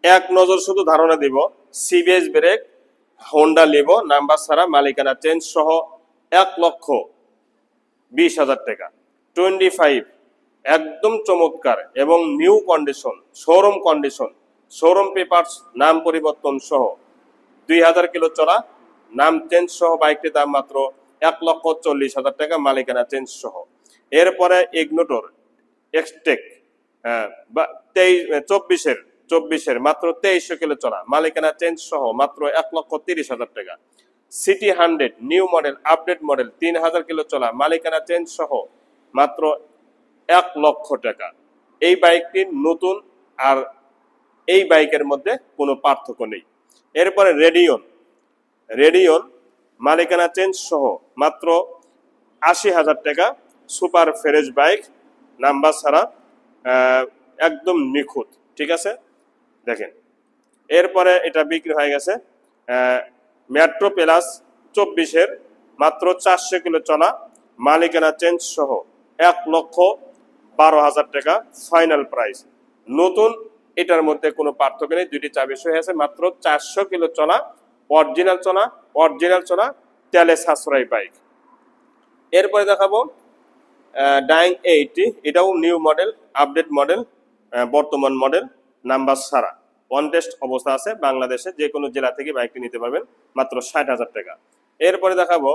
এক নজর শুধু ধারণা দিব, CBS brake, Honda Livo, number ছাড়া, মালিকানা চেঞ্জ সহ 1,20,000 টাকা। 25 একদম চমৎকার এবং নিউ কন্ডিশন, শোরুম পেপারস, নাম পরিবর্তন সহ 2,000 কিলো চলা, নাম চেঞ্জ সহ বাইকটির দাম মাত্র 1,40,000 টাকা, মালিকানা চেঞ্জ সহ। এরপরে ইগনোটর এক্সটেক 24-এর মাত্র 2300 কিলো চলা, মালিকানা চেঞ্জ সহ মাত্র 1,30,000 টাকা। City 100 new model, update model, 3,000 kilo চলা, মালিকানা চেঞ্জ সহ মাত্র 1,00,000 টাকা। এই বাইকটি নতুন, আর এই বাইকের মধ্যে কোনো পার্থক্য নেই। এরপরে রেডিয়ন মালিকানা চেঞ্জ সহ মাত্র 80,000 টাকা, সুপার ফ্রেশ বাইক, নাম্বার ছাড়া, একদম নিখুঁত, ঠিক আছে দেখেন। এরপরে এটা বিক্রি হয়ে গেছে মেট্রো প্লাস 24-এর মাত্র 400 কিলো চলা, মালিকানা চেঞ্জ সহ 1,12,000 টাকা ফাইনাল প্রাইস। নতুন, এটার মধ্যে কোনো পার্থক্য নেই, দুইটি চাবি সহ আছে, মাত্র 400 কিলো চলা, অরিজিনাল চলা তেলে সাশ্রয়ী বাইক। এরপরে দেখাবো ডাইং 80, এটাও নিউ মডেল, আপডেট মডেল, বর্তমান মডেল, নাম্বার ছাড়া, অন টেস্ট অবস্থা আছে। বাংলাদেশে যে কোনো জেলা থেকে বাইকটি নিতে পারবেন মাত্র 60,000 টাকা। এরপরে দেখাবো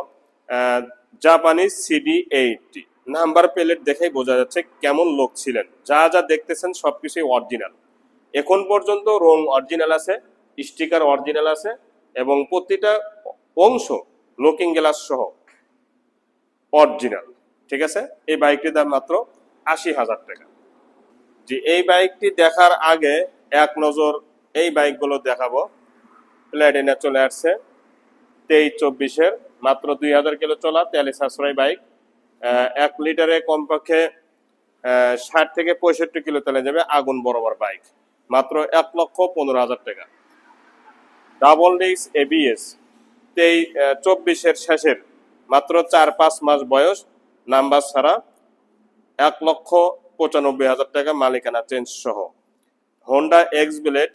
জাপানি সিডি 80, নাম্বার প্লেট দেখেই বোঝা যাচ্ছে কেমন লোক ছিলেন। যা যা দেখতেছেন সবকিছুই অরিজিনাল, এখন পর্যন্ত রং অরিজিনাল আছে, স্টিকার অরিজিনাল আছে, এবং প্রতিটা অংশ লুকিং গ্লাস সহ অরিজিনাল, ঠিক আছে। এই বাইকটির দাম মাত্র 80,000 টাকা। যে এই বাইকটি দেখার আগে এক নজর এই বাইকগুলো দেখাবো। প্ল্যাটিনা চলে আসছে 23-24-এর মাত্র 2,000 কিলো চলা তেলে সাশ্রয়ী বাইক, 1 লিটারে কমপক্ষে 60 থেকে 65 কিলো তেলে যাবে, আগুন বরাবর বাইক, মাত্র 1,15,000 টাকা। ডাবল ডিস্ক এবিএস 24-এর শেষের, মাত্র 4-5 মাস বয়স, নাম্বার ছাড়া, 1,95,000 টাকা, মালিকানা চেঞ্জ সহ। হোন্ডা এক্স ব্লেড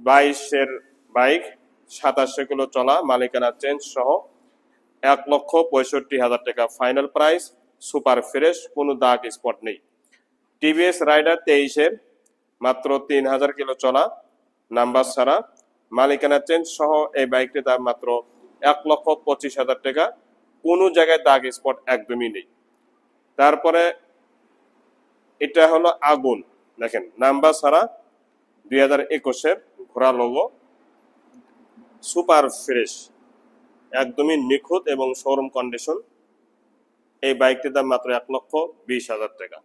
22-এর বাইক, 2700 কিলো চলা, মালিকানা চেঞ্জ সহ 1,65,000 টাকা ফাইনাল প্রাইস, সুপার ফ্রেশ, কোনো দাগ স্পট নেই। টিভিএস রাইডার 23-এর মাত্র 3,000 কিলো চলা, নাম্বার ছাড়া, মালিকানা চেঞ্জ সহ এই বাইকটির দাম মাত্র 1,25,000 টাকা, কোনো জায়গায় দাগ স্পট একদমই নেই। তারপরে এটা হলো আগুন, দেখেন নাম্বার ছাড়া, 2021-এর ঘোড়া লোগো, সুপার ফ্রেশ, একদমই নিখুঁত এবং শোরুম কন্ডিশন। এই বাইকটির দাম মাত্র 1,20,000 টাকা।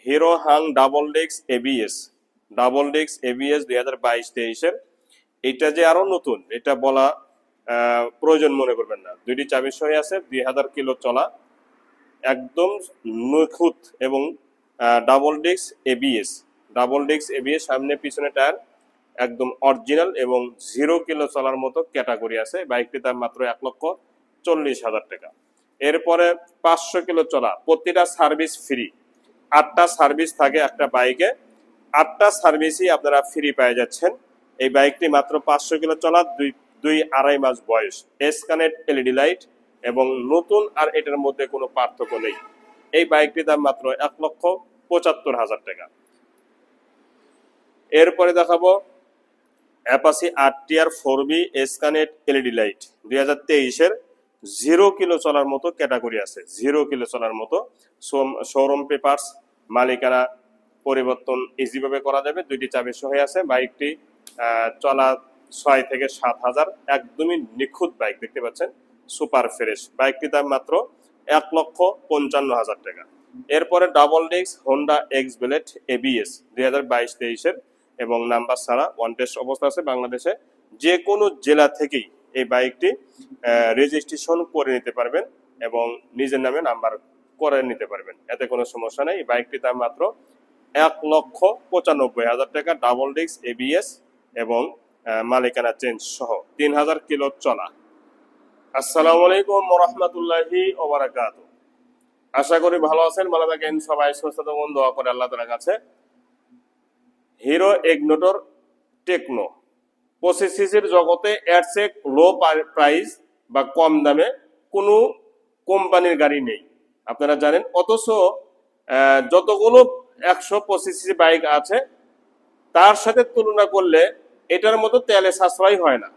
Hero Hang double disc ABS 2022-23-এর, এটা যে আরো নতুন এটা বলা প্রয়োজন মনে করবেন না। দুইটি চাবি সহ আছে, 2,000 কিলো চলা, একদম নিখুঁত এবং ডাবল ডিস্ক এবিএস, সামনে পিছনে টায়ার একদম অরিজিনাল এবং 0 কিলো চলার মতো ক্যাটাগরি আছে। বাইকটির দাম মাত্র 1,40,000 টাকা। এরপরে 500 কিলো চলা, প্রতিটা সার্ভিস ফ্রি, 8টা সার্ভিস থাকে একটা বাইকে, 8টা সার্ভিসই আপনারা ফ্রি পেয়ে যাচ্ছেন। এই বাইকটি মাত্র 500 কিলো চলা, 2-2.5 মাস বয়স, এসকানেট এলইডি লাইট এবং নতুন, আর এটার মধ্যে কোনো পার্থক্য নেই। এই বাইকটির দাম মাত্র 1,75,000 টাকা। এরপরে দেখাবো অ্যাপাচি আরটিআর 4B এসকানেট এলইডি লাইট 2023-এর, 0 কিলো চলার মতো ক্যাটাগরি আছে, 0 কিলো চলার মতো, শোরুম পেপারস, মালিকানা পরিবর্তন ইজিভাবে করা যাবে, দুইটি চাবি সহ আছে। বাইকটি চলা 6 থেকে 7,000, একদমই নিখুঁত বাইক, দেখতে পাচ্ছেন, সুপার ফ্রেশ। বাইকটির দাম মাত্র 1,55,000 টাকা। এরপরে double disc Honda X Blade ABS 2022-23-এর এবং নাম্বার ছাড়া, ওয়ান টেস্ট অবস্থা আছে। বাংলাদেশে যে কোনো জেলা থেকেই এই বাইকটি রেজিস্ট্রেশন করে নিতে পারবেন এবং নিজের নামে নাম্বার করে নিতে পারবেন, এতে কোনো সমস্যা নেই। বাইকটির দাম মাত্র 1,95,000 টাকা, ডাবল ডিস্ক এবিএস এবং মালিকানা চেঞ্জ সহ, 3,000 কিলো চলা। আসসালামু আলাইকুম ওয়া রাহমাতুল্লাহি ওয়া বারাকাতুহু। আশা করি ভালো আছেন, ভালো থাকেন, সবাই সুস্থ থাকুন, দোয়া করে আল্লাহ তাআলার কাছে। Hero Ignitor techno. 25 সিসির জগতে এর চেয়ে লো প্রাইস বা কম দামে কোনো কোম্পানির গাড়ি নেই, আপনারা জানেন। অথচ যতগুলো 125 সিসি বাইক আছে তার সাথে তুলনা করলে এটার মতো তেলে সাশ্রয় হয় না।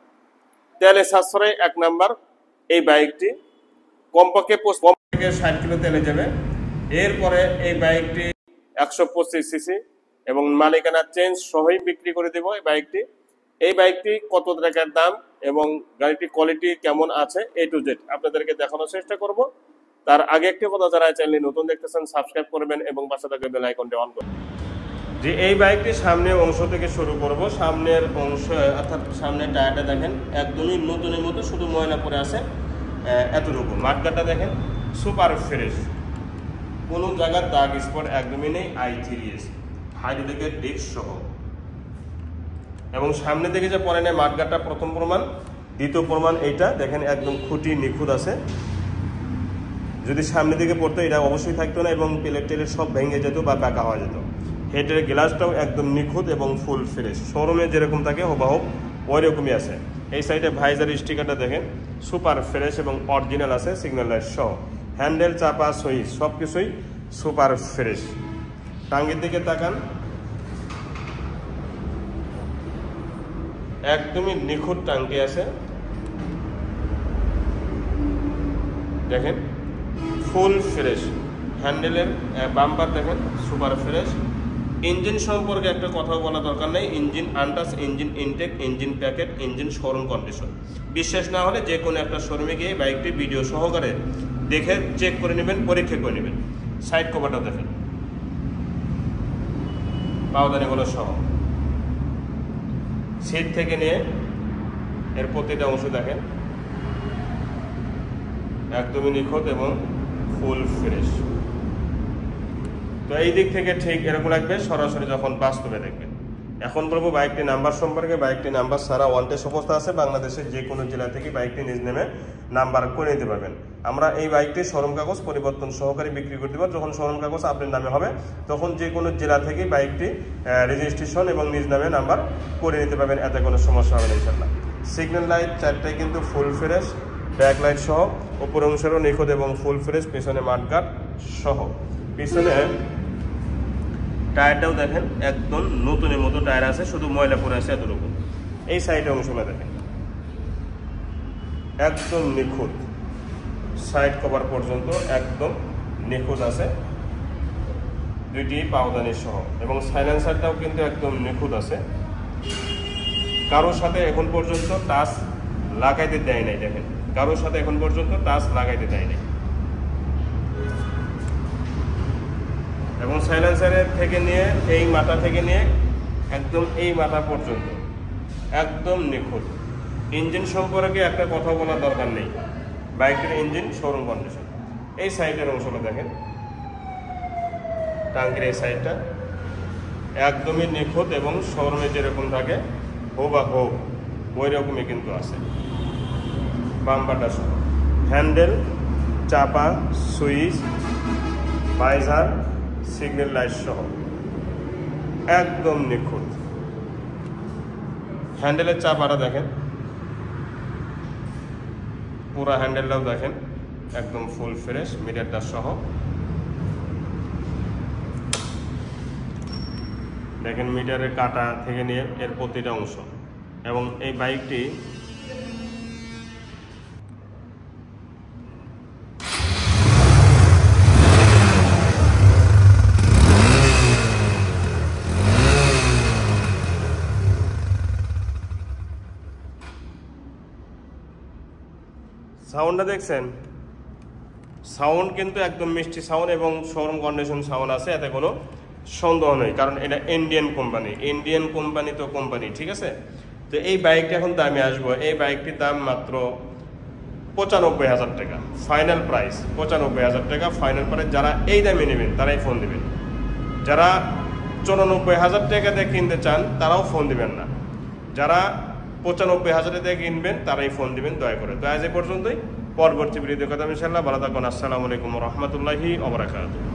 তেলে সাশ্রয় 1 নাম্বার এই বাইকটি, কমপক্ষে 60 কিলো তেলে যাবে। এরপরে এই বাইকটি 125 সিসি এবং মালিকানা চেঞ্জ সহই বিক্রি করে দেব এই বাইকটি। এই বাইকটি কত টাকার দাম এবং গাড়িটির কোয়ালিটি কেমন আছে A to Z আপনাদেরকে দেখানোর চেষ্টা করব। তার আগে একটি কথা, যারা চ্যানেলে নতুন দেখতেছেন সাবস্ক্রাইব করবেন এবং পাশে থাকা বেল আইকনটি অন করবেন। যে এই বাইকটি সামনের অংশ থেকে শুরু করব। সামনের অংশ অর্থাৎ সামনের টায়ারটা দেখেন একদমই নতুনের মতো, শুধু ময়লা পড়ে আছে এতটুকু। মাঠগাটা দেখেন সুপার ফ্রেশ, কোনো জায়গার দাগ স্পট একদমই নেই। i3s হাইড্রোলিকের ডিস্ক সহ। এবং সামনে থেকে যে পরে নেয় মাঠগাটা প্রথম প্রমাণ। দ্বিতীয় প্রমাণ এইটা দেখেন একদম খুঁটি নিখুঁত আছে। যদি সামনে দিকে পড়তো এটা অবশ্যই থাকতো না এবং প্লেট টেলেট সব ভেঙে যেত বা বাঁকা হয়ে যেত। হেডের গ্লাসটাও একদম নিখুঁত এবং ফুল ফ্রেশ, শোরুমে যেরকম থাকে হুবহু ওই রকমই আছে। এই সাইডে ভাইজার স্টিকারটা দেখেন সুপার ফ্রেশ এবং অরিজিনাল আছে, সিগন্যাল লাইট সহ। হ্যান্ডেল, চাপা, সুইচ সব কিছুই সুপার ফ্রেশ। টাঙ্গির দিকে তাকান, একদমই নিখুঁত টাঙ্কি আছে দেখেন, ফুল ফ্রেশ। হ্যান্ডেলের বাম্পার দেখেন সুপার ফ্রেশ। ইঞ্জিন সম্পর্কে একটা কথা বলা দরকার নেই। Engine untouch, engine intake, engine packet, engine showroom condition. বিশ্বাস না হলে যে কোনো একটা শোরুমে গিয়ে বাইকটি ভিডিও সহকারে দেখে চেক করে নেবেন, পরীক্ষা করে নেবেন। সাইড কভারটা দেখেন পাওদানিগুলো সহ। সিট থেকে নিয়ে এর প্রতিটা অংশ দেখেন একদমই নিখুঁত এবং ফুল ফ্রেশ। তো এই দিক থেকে ঠিক এরকম লাগবে সরাসরি যখন বাস্তবে দেখবেন। এখন বলবো বাইকটি নাম্বার সম্পর্কে। বাইকটি নাম্বার ছাড়া ওয়ান্টেড অবস্থা আছে, বাংলাদেশের যে কোনো জেলা থেকে বাইকটি নিজ নেমে নাম্বার করে নিতে পারবেন। আমরা এই বাইকটি শোরুম কাগজ পরিবর্তন সহকারে বিক্রি করতে পারবো। যখন শোরুম কাগজ আপনার নামে হবে তখন যে কোনো জেলা থেকে বাইকটি রেজিস্ট্রেশন এবং নিজ নামে নাম্বার করে নিতে পারবেন, এতে কোনো সমস্যা হবে না ইনশাল্লাহ। সিগন্যাল লাইট চারটাই কিন্তু ফুল ফ্রেশ, ব্যাক লাইট সহ, উপর অংশেরও নিখুঁত এবং ফুল ফ্রেশ, পেছনে মাঠগার্ড সহ। পিছনে টায়ারটাও দেখেন একদম নতুনের মতো টায়ার আছে, শুধু ময়লা পড়ে আছে এতটুকু। এই সাইডের অংশটা দেখেন একদম নিখুঁত, সাইড কভার পর্যন্ত একদম নিখুঁত আছে, দুইটি পাওদানি সহ। এবং সাইলেন্সারটাও কিন্তু একদম নিখুঁত আছে, কারোর সাথে এখন পর্যন্ত টাচ লাগাইতে দেয় নাই। দেখেন কারোর সাথে এখন পর্যন্ত টাচ লাগাইতে দেয় নাই। এবং সাইলেন্সারের থেকে নিয়ে এই মাথা থেকে নিয়ে একদম এই মাথা পর্যন্ত একদম নিখুঁত। ইঞ্জিন সম্পর্কে একটা কথা বলার দরকার নেই, বাইকের ইঞ্জিন শোরুম কন্ডিশন। এই সাইডের অংশটা দেখেন, টাঙ্কির এই সাইডটা একদমই নিখুঁত এবং শোরুমে যেরকম থাকে হুবহু ওই রকমই কিন্তু আছে। বাম্পারটা সহ, হ্যান্ডেল, চাপা, সুইচ, ভাইজার, সিগন্যাল লাইট সহ একদম নিখুঁত। হ্যান্ডেলের চাপাটা দেখেন, পুরো হ্যান্ডেলটাও দেখেন একদম ফুল ফ্রেশ, মিটারটা সহ দেখেন, মিটারের কাটা থেকে নিয়ে এর প্রতিটা অংশ। এবং এই বাইকটি সাউন্ডটা দেখছেন, সাউন্ড কিন্তু একদম মিষ্টি সাউন্ড এবং শোরুম কন্ডিশন সাউন্ড আছে, এতে কোনো সন্দেহ নেই। কারণ এটা ইন্ডিয়ান কোম্পানি, ইন্ডিয়ান কোম্পানি তো কোম্পানি, ঠিক আছে। তো এই বাইকটা এখন দামে আসবো। এই বাইকটির দাম মাত্র 95,000 টাকা, ফাইনাল প্রাইস 95,000 টাকা ফাইনাল প্রাইস। যারা এই দামে নেবেন তারাই ফোন দেবেন, যারা 94,000 টাকা দিয়ে কিনতে চান তারাও ফোন দিবেন না, যারা 95,000 টাকা দিয়ে কিনবেন তারাই ফোন দিবেন দয়া করে। তো আজ এ পর্যন্তই, পরবর্তী ভিডিওতে কথা ইনশাআল্লাহ। ভালো থাকুন। আসসালামু আলাইকুম ওয়া রাহমাতুল্লাহি ওয়া বারাকাতুহু।